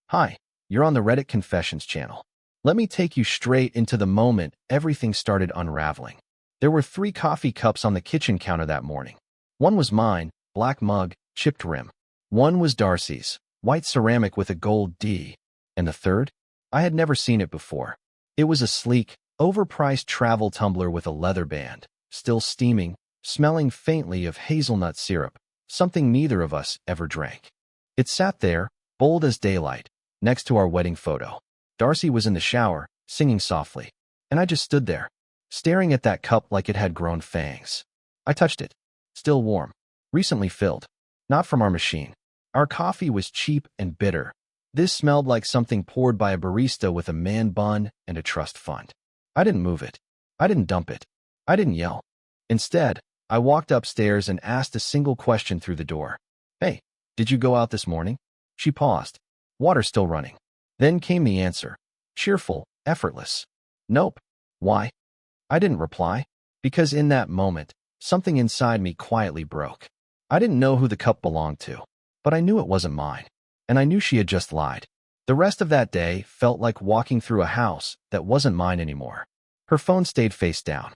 Hi, you're on the Reddit Confessions channel. Let me take you straight into the moment everything started unraveling. There were 3 coffee cups on the kitchen counter that morning. One was mine, black mug, chipped rim. One was Darcy's, white ceramic with a gold D. And the third? I had never seen it before. It was a sleek, overpriced travel tumbler with a leather band, still steaming, smelling faintly of hazelnut syrup, something neither of us ever drank. It sat there, bold as daylight, next to our wedding photo. Darcy was in the shower, singing softly, and I just stood there, staring at that cup like it had grown fangs. I touched it. Still warm, recently filled. Not from our machine. Our coffee was cheap and bitter. This smelled like something poured by a barista with a man bun and a trust fund. I didn't move it. I didn't dump it. I didn't yell. Instead, I walked upstairs and asked a single question through the door. Hey, did you go out this morning? She paused. Water still running. Then came the answer. Cheerful, effortless. Nope. Why? I didn't reply. Because in that moment, something inside me quietly broke. I didn't know who the cup belonged to, but I knew it wasn't mine. And I knew she had just lied. The rest of that day felt like walking through a house that wasn't mine anymore. Her phone stayed face down.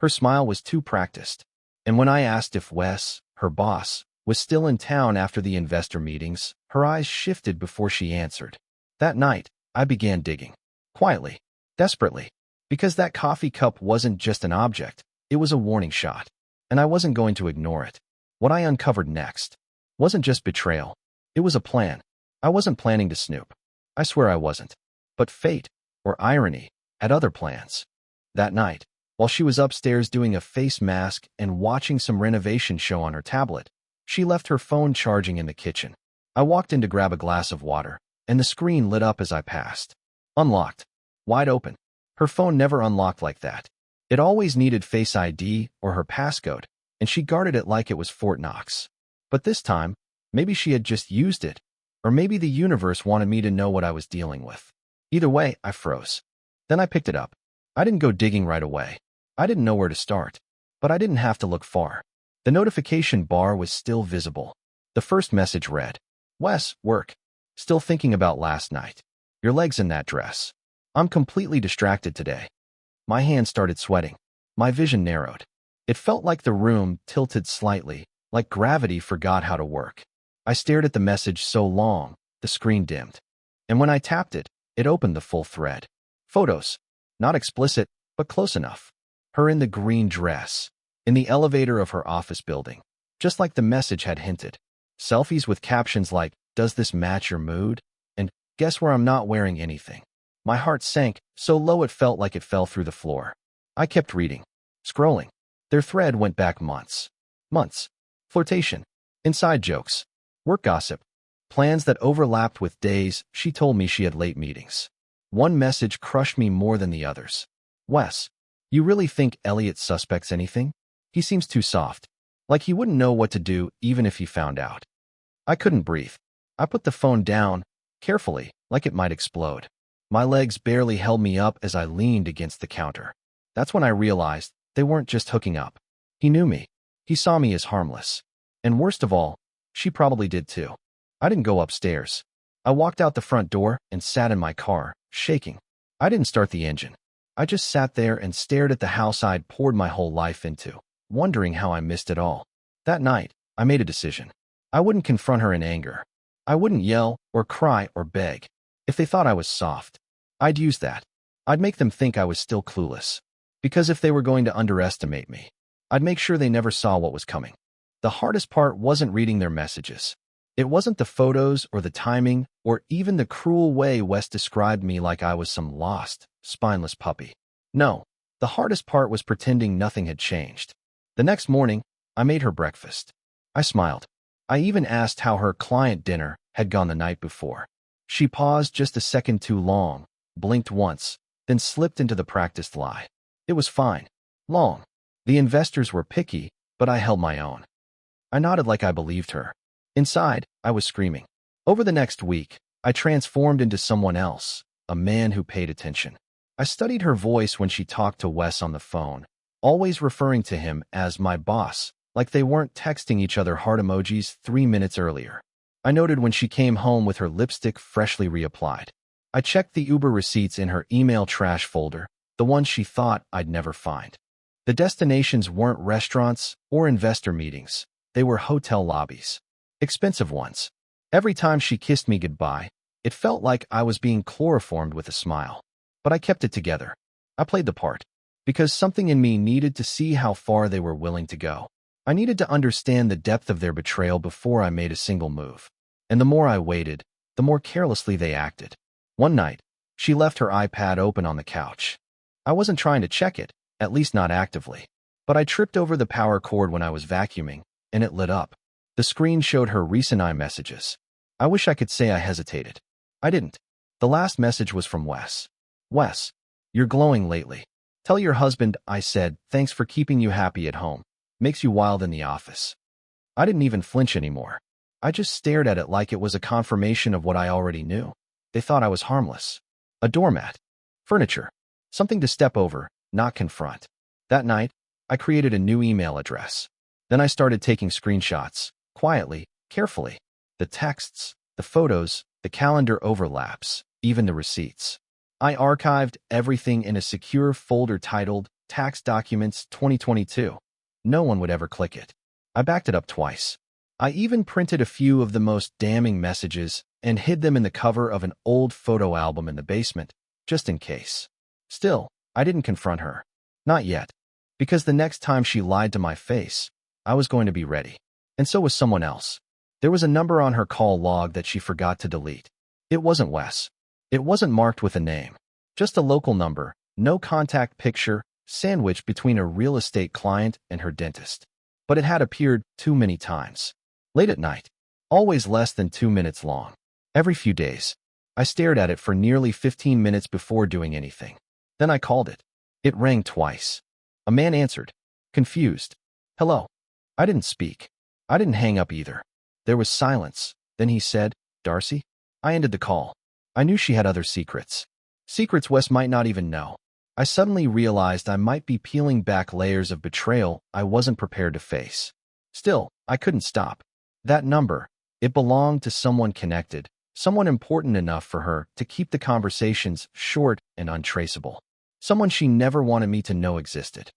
Her smile was too practiced. And when I asked if Wes, her boss, was still in town after the investor meetings, her eyes shifted before she answered. That night, I began digging. Quietly, desperately. Because that coffee cup wasn't just an object, it was a warning shot. And I wasn't going to ignore it. What I uncovered next wasn't just betrayal. It was a plan. I wasn't planning to snoop. I swear I wasn't. But fate, or irony, had other plans. That night, while she was upstairs doing a face mask and watching some renovation show on her tablet, she left her phone charging in the kitchen. I walked in to grab a glass of water, and the screen lit up as I passed. Unlocked. Wide open. Her phone never unlocked like that. It always needed Face ID or her passcode, and she guarded it like it was Fort Knox. But this time, maybe she had just used it, or maybe the universe wanted me to know what I was dealing with. Either way, I froze. Then I picked it up. I didn't go digging right away. I didn't know where to start, but I didn't have to look far. The notification bar was still visible. The first message read, Wes, work. Still thinking about last night. Your legs in that dress. I'm completely distracted today. My hands started sweating. My vision narrowed. It felt like the room tilted slightly, like gravity forgot how to work. I stared at the message so long, the screen dimmed. And when I tapped it, it opened the full thread. Photos. Not explicit, but close enough. Her in the green dress. In the elevator of her office building. Just like the message had hinted. Selfies with captions like, does this match your mood? And, guess where I'm not wearing anything. My heart sank, so low it felt like it fell through the floor. I kept reading. Scrolling. Their thread went back months. Months. Flirtation. Inside jokes. Work gossip. Plans that overlapped with days she told me she had late meetings. One message crushed me more than the others. Wes, you really think Elliot suspects anything? He seems too soft. Like he wouldn't know what to do even if he found out. I couldn't breathe. I put the phone down, carefully, like it might explode. My legs barely held me up as I leaned against the counter. That's when I realized they weren't just hooking up. He knew me. He saw me as harmless. And worst of all, she probably did too. I didn't go upstairs. I walked out the front door and sat in my car, shaking. I didn't start the engine. I just sat there and stared at the house I'd poured my whole life into, wondering how I missed it all. That night, I made a decision. I wouldn't confront her in anger. I wouldn't yell or cry or beg. If they thought I was soft, I'd use that. I'd make them think I was still clueless. Because if they were going to underestimate me, I'd make sure they never saw what was coming. The hardest part wasn't reading their messages. It wasn't the photos or the timing or even the cruel way Wes described me like I was some lost, spineless puppy. No, the hardest part was pretending nothing had changed. The next morning, I made her breakfast. I smiled. I even asked how her client dinner had gone the night before. She paused just a second too long, blinked once, then slipped into the practiced lie. It was fine. Long. The investors were picky, but I held my own. I nodded like I believed her. Inside, I was screaming. Over the next week, I transformed into someone else, a man who paid attention. I studied her voice when she talked to Wes on the phone, always referring to him as my boss, like they weren't texting each other heart emojis 3 minutes earlier. I noted when she came home with her lipstick freshly reapplied. I checked the Uber receipts in her email trash folder, the ones she thought I'd never find. The destinations weren't restaurants or investor meetings. They were hotel lobbies. Expensive ones. Every time she kissed me goodbye, it felt like I was being chloroformed with a smile. But I kept it together. I played the part. Because something in me needed to see how far they were willing to go. I needed to understand the depth of their betrayal before I made a single move. And the more I waited, the more carelessly they acted. One night, she left her iPad open on the couch. I wasn't trying to check it, at least not actively. But I tripped over the power cord when I was vacuuming, and it lit up. The screen showed her recent iMessages. I wish I could say I hesitated. I didn't. The last message was from Wes. Wes, you're glowing lately. Tell your husband I said thanks for keeping you happy at home. Makes you wild in the office. I didn't even flinch anymore. I just stared at it like it was a confirmation of what I already knew. They thought I was harmless. A doormat. Furniture. Something to step over, not confront. That night, I created a new email address. Then I started taking screenshots, quietly, carefully. The texts, the photos, the calendar overlaps, even the receipts. I archived everything in a secure folder titled Tax Documents 2022. No one would ever click it. I backed it up twice. I even printed a few of the most damning messages and hid them in the cover of an old photo album in the basement, just in case. Still, I didn't confront her. Not yet. Because the next time she lied to my face, I was going to be ready. And so was someone else. There was a number on her call log that she forgot to delete. It wasn't Wes. It wasn't marked with a name. Just a local number, no contact picture, sandwiched between a real estate client and her dentist. But it had appeared too many times. Late at night. Always less than 2 minutes long. Every few days. I stared at it for nearly 15 minutes before doing anything. Then I called it. It rang twice. A man answered. Confused. Hello. I didn't speak. I didn't hang up either. There was silence. Then he said, Darcy? I ended the call. I knew she had other secrets. Secrets Wes might not even know. I suddenly realized I might be peeling back layers of betrayal I wasn't prepared to face. Still, I couldn't stop. That number, it belonged to someone connected, someone important enough for her to keep the conversations short and untraceable. Someone she never wanted me to know existed.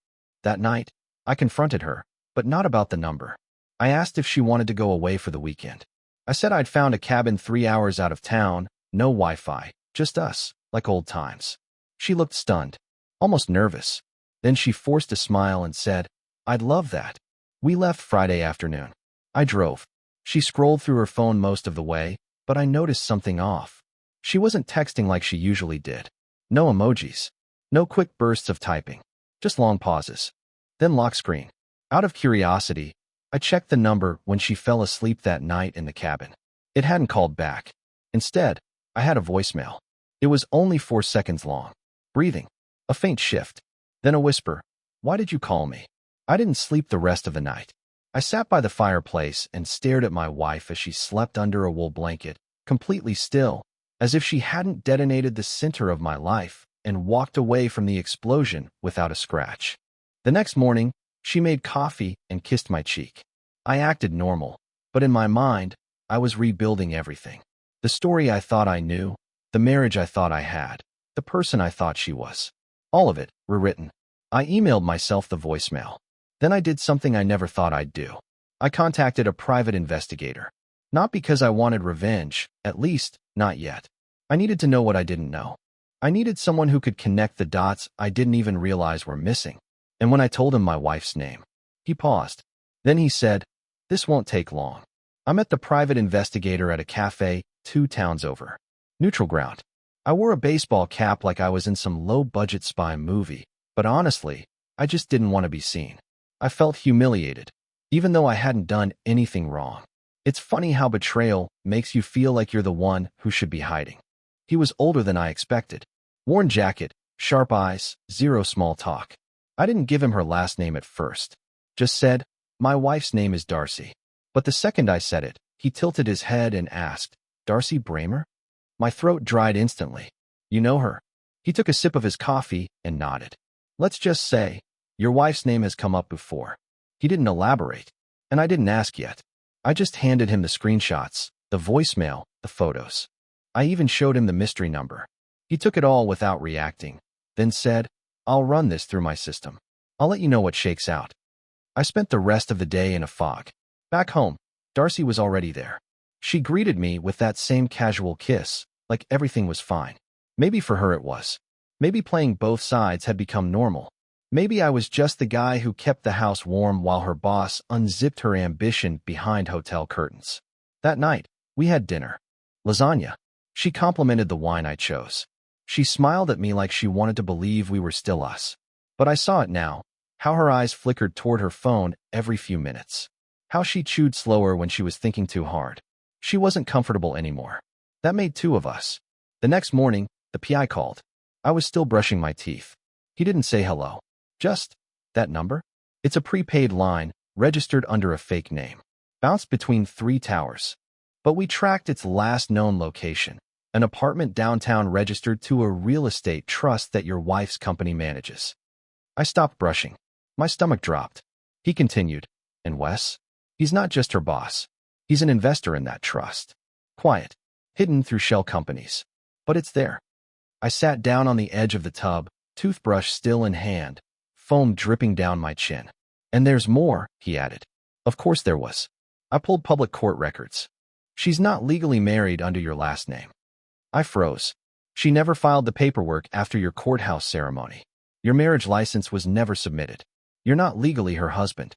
That night, I confronted her, but not about the number. I asked if she wanted to go away for the weekend. I said I'd found a cabin 3 hours out of town, no Wi-Fi, just us, like old times. She looked stunned, almost nervous. Then she forced a smile and said, I'd love that. We left Friday afternoon. I drove. She scrolled through her phone most of the way, but I noticed something off. She wasn't texting like she usually did. No emojis. No quick bursts of typing. Just long pauses. Then lock screen. Out of curiosity, I checked the number when she fell asleep that night in the cabin. It hadn't called back. Instead, I had a voicemail. It was only 4 seconds long. Breathing. A faint shift. Then a whisper. Why did you call me? I didn't sleep the rest of the night. I sat by the fireplace and stared at my wife as she slept under a wool blanket, completely still, as if she hadn't detonated the center of my life and walked away from the explosion without a scratch. The next morning, she made coffee and kissed my cheek. I acted normal, but in my mind, I was rebuilding everything. The story I thought I knew, the marriage I thought I had, the person I thought she was. All of it, rewritten. I emailed myself the voicemail. Then I did something I never thought I'd do. I contacted a private investigator. Not because I wanted revenge, at least, not yet. I needed to know what I didn't know. I needed someone who could connect the dots I didn't even realize were missing. And when I told him my wife's name, he paused. Then he said, this won't take long. I met the private investigator at a cafe 2 towns over. Neutral ground. I wore a baseball cap like I was in some low-budget spy movie, but honestly, I just didn't want to be seen. I felt humiliated, even though I hadn't done anything wrong. It's funny how betrayal makes you feel like you're the one who should be hiding. He was older than I expected. Worn jacket, sharp eyes, zero small talk. I didn't give him her last name at first. Just said, my wife's name is Darcy. But the second I said it, he tilted his head and asked, Darcy Bramer? My throat dried instantly. You know her? He took a sip of his coffee and nodded. Let's just say, your wife's name has come up before. He didn't elaborate, and I didn't ask yet. I just handed him the screenshots, The voicemail, the photos. I even showed him the mystery number. He took it all without reacting, then said, "I'll run this through my system. I'll let you know what shakes out." I spent the rest of the day in a fog. Back home, Darcy was already there. She greeted me with that same casual kiss, like everything was fine. Maybe for her it was. Maybe playing both sides had become normal. Maybe I was just the guy who kept the house warm while her boss unzipped her ambition behind hotel curtains. That night, we had dinner. Lasagna. She complimented the wine I chose. She smiled at me like she wanted to believe we were still us. But I saw it now, how her eyes flickered toward her phone every few minutes. How she chewed slower when she was thinking too hard. She wasn't comfortable anymore. That made two of us. The next morning, the PI called. I was still brushing my teeth. He didn't say hello. Just, "That number? It's a prepaid line, registered under a fake name. Bounced between 3 towers. But we tracked its last known location, an apartment downtown registered to a real estate trust that your wife's company manages." I stopped brushing. My stomach dropped. He continued, "And Wes? He's not just her boss. He's an investor in that trust. Quiet, hidden through shell companies. But it's there." I sat down on the edge of the tub, toothbrush still in hand, foam dripping down my chin. "And there's more," he added. Of course there was. I pulled public court records. "She's not legally married under your last name." I froze. "She never filed the paperwork after your courthouse ceremony. Your marriage license was never submitted. You're not legally her husband."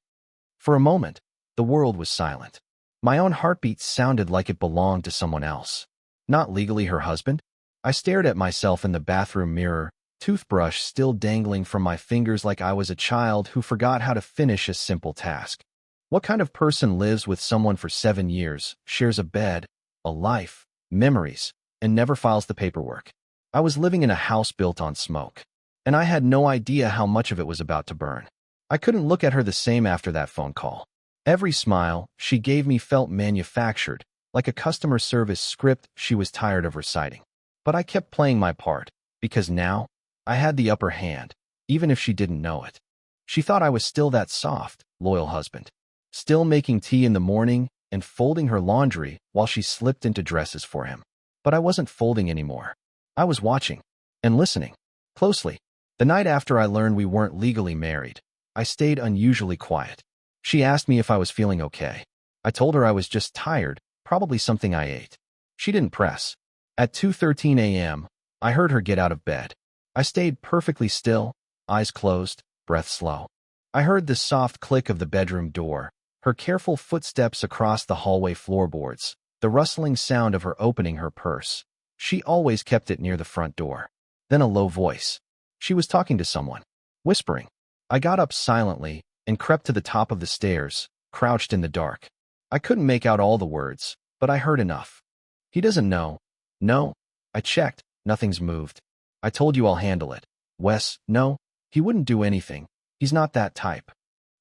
For a moment, the world was silent. My own heartbeat sounded like it belonged to someone else. Not legally her husband? I stared at myself in the bathroom mirror, toothbrush still dangling from my fingers like I was a child who forgot how to finish a simple task. What kind of person lives with someone for 7 years, shares a bed, a life, memories, and never files the paperwork? I was living in a house built on smoke, and I had no idea how much of it was about to burn. I couldn't look at her the same after that phone call. Every smile she gave me felt manufactured, like a customer service script she was tired of reciting. But I kept playing my part, because now I had the upper hand, even if she didn't know it. She thought I was still that soft, loyal husband, still making tea in the morning and folding her laundry while she slipped into dresses for him. But I wasn't folding anymore. I was watching and listening closely. The night after I learned we weren't legally married, I stayed unusually quiet. She asked me if I was feeling okay. I told her I was just tired, probably something I ate. She didn't press. At 2:13 a.m., I heard her get out of bed. I stayed perfectly still, eyes closed, breath slow. I heard the soft click of the bedroom door, her careful footsteps across the hallway floorboards, the rustling sound of her opening her purse. She always kept it near the front door. Then a low voice. She was talking to someone, whispering. I got up silently and crept to the top of the stairs, crouched in the dark. I couldn't make out all the words, but I heard enough. "He doesn't know." "No." I checked. "Nothing's moved." "I told you I'll handle it." "Wes, no. He wouldn't do anything. He's not that type."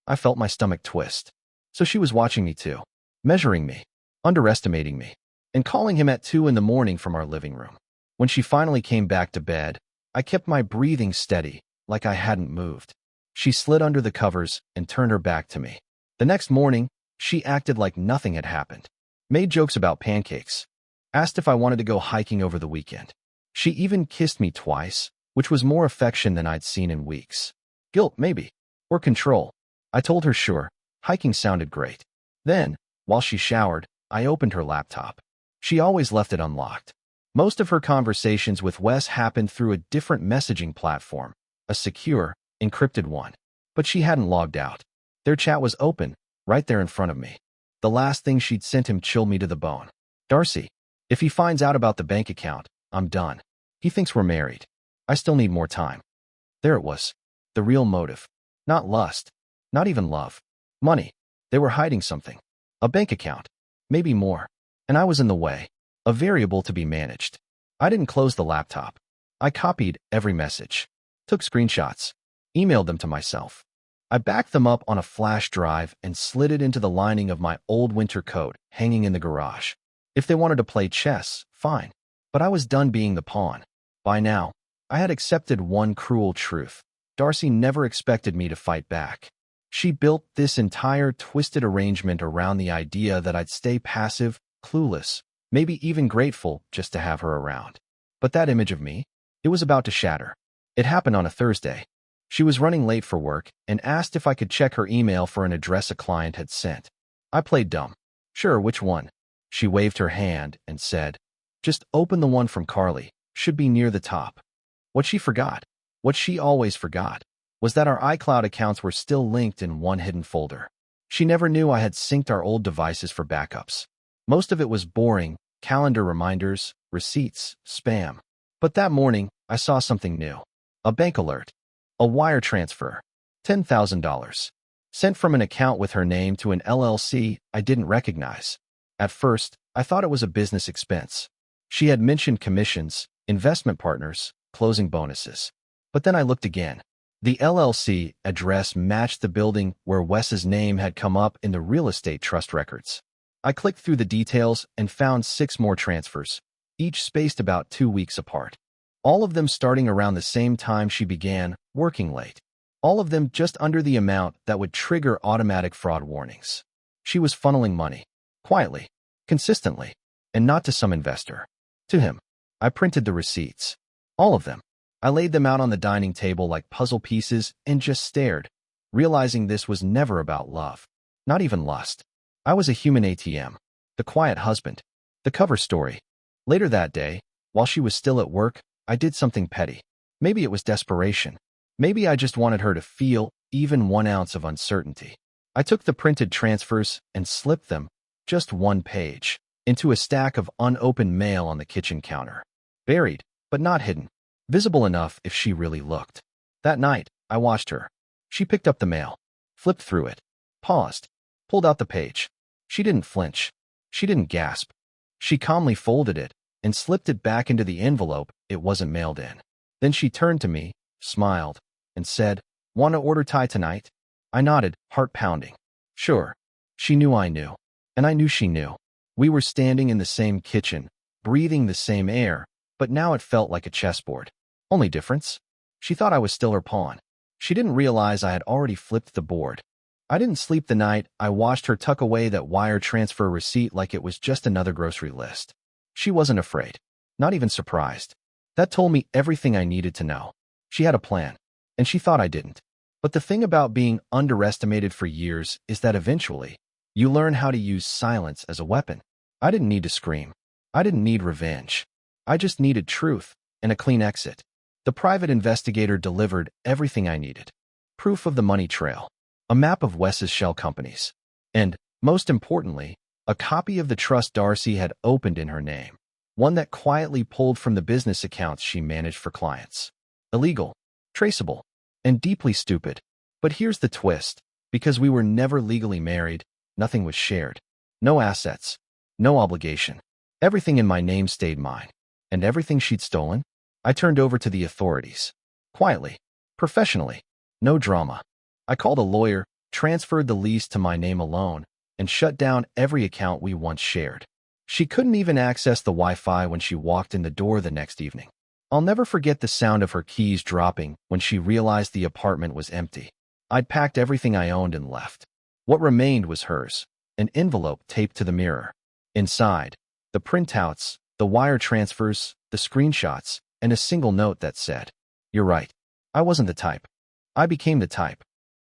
I felt my stomach twist. So she was watching me too, measuring me, underestimating me, and calling him at 2 in the morning from our living room. When she finally came back to bed, I kept my breathing steady, like I hadn't moved. She slid under the covers and turned her back to me. The next morning, she acted like nothing had happened. Made jokes about pancakes. Asked if I wanted to go hiking over the weekend. She even kissed me twice, which was more affection than I'd seen in weeks. Guilt, maybe. Or control. I told her sure. Hiking sounded great. Then, while she showered, I opened her laptop. She always left it unlocked. Most of her conversations with Wes happened through a different messaging platform, a secure, encrypted one. But she hadn't logged out. Their chat was open, right there in front of me. The last thing she'd sent him chilled me to the bone. "Darcy, if he finds out about the bank account, I'm done. He thinks we're married. I still need more time." There it was. The real motive. Not lust. Not even love. Money. They were hiding something. A bank account. Maybe more. And I was in the way. A variable to be managed. I didn't close the laptop. I copied every message. Took screenshots. Emailed them to myself. I backed them up on a flash drive and slid it into the lining of my old winter coat hanging in the garage. If they wanted to play chess, fine. But I was done being the pawn. By now, I had accepted one cruel truth. Darcy never expected me to fight back. She built this entire twisted arrangement around the idea that I'd stay passive clueless, maybe even grateful just to have her around. But that image of me, it was about to shatter. It happened on a Thursday. She was running late for work and asked if I could check her email for an address a client had sent. I played dumb. Sure, which one? She waved her hand and said, just open the one from Carly, should be near the top. What she forgot, what she always forgot, was that our iCloud accounts were still linked in one hidden folder. She never knew I had synced our old devices for backups. Most of it was boring, calendar reminders, receipts, spam. But that morning, I saw something new. A bank alert. A wire transfer. $10,000. Sent from an account with her name to an LLC I didn't recognize. At first, I thought it was a business expense. She had mentioned commissions, investment partners, closing bonuses. But then I looked again. The LLC address matched the building where Wes's name had come up in the real estate trust records. I clicked through the details and found 6 more transfers, each spaced about 2 weeks apart. All of them starting around the same time she began working late. All of them just under the amount that would trigger automatic fraud warnings. She was funneling money. Quietly. Consistently. And not to some investor. To him. I printed the receipts. All of them. I laid them out on the dining table like puzzle pieces and just stared, realizing this was never about love. Not even lust. I was a human ATM. The quiet husband. The cover story. Later that day, while she was still at work, I did something petty. Maybe it was desperation. Maybe I just wanted her to feel even 1 ounce of uncertainty. I took the printed transfers and slipped them, just 1 page, into a stack of unopened mail on the kitchen counter. Buried, but not hidden. Visible enough if she really looked. That night, I watched her. She picked up the mail, flipped through it, paused, pulled out the page. She didn't flinch. She didn't gasp. She calmly folded it and slipped it back into the envelope it wasn't mailed in. Then she turned to me, smiled, and said, "Want to order Thai tonight?" I nodded, heart pounding. Sure. She knew I knew. And I knew she knew. We were standing in the same kitchen, breathing the same air, but now it felt like a chessboard. Only difference? She thought I was still her pawn. She didn't realize I had already flipped the board. I didn't sleep the night I watched her tuck away that wire transfer receipt like it was just another grocery list. She wasn't afraid. Not even surprised. That told me everything I needed to know. She had a plan. And she thought I didn't. But the thing about being underestimated for years is that eventually, you learn how to use silence as a weapon. I didn't need to scream. I didn't need revenge. I just needed truth and a clean exit. The private investigator delivered everything I needed. Proof of the money trail. A map of Wes's shell companies. And, most importantly, a copy of the trust Darcy had opened in her name. One that quietly pulled from the business accounts she managed for clients. Illegal, traceable, and deeply stupid. But here's the twist. Because we were never legally married, nothing was shared. No assets. No obligation. Everything in my name stayed mine. And everything she'd stolen, I turned over to the authorities. Quietly. Professionally. No drama. I called a lawyer, transferred the lease to my name alone, and shut down every account we once shared. She couldn't even access the Wi-Fi when she walked in the door the next evening. I'll never forget the sound of her keys dropping when she realized the apartment was empty. I'd packed everything I owned and left. What remained was hers, an envelope taped to the mirror. Inside, the printouts, the wire transfers, the screenshots, and a single note that said, "You're right. I wasn't the type. I became the type."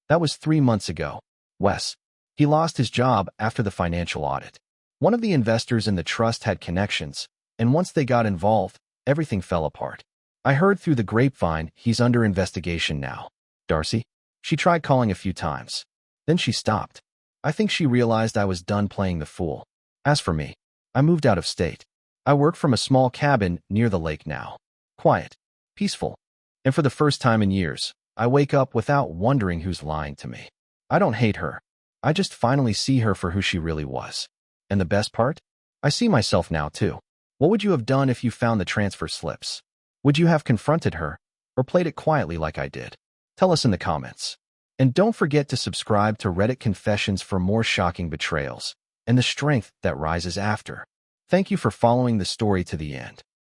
That was 3 months ago. Wes. He lost his job after the financial audit. One of the investors in the trust had connections, and once they got involved, everything fell apart. I heard through the grapevine he's under investigation now. Darcy? She tried calling a few times. Then she stopped. I think she realized I was done playing the fool. As for me, I moved out of state. I work from a small cabin near the lake now. Quiet. Peaceful. And for the first time in years, I wake up without wondering who's lying to me. I don't hate her. I just finally see her for who she really was. And the best part? I see myself now too. What would you have done if you found the transfer slips? Would you have confronted her, or played it quietly like I did? Tell us in the comments. And don't forget to subscribe to Reddit Confessions for more shocking betrayals, and the strength that rises after. Thank you for following the story to the end.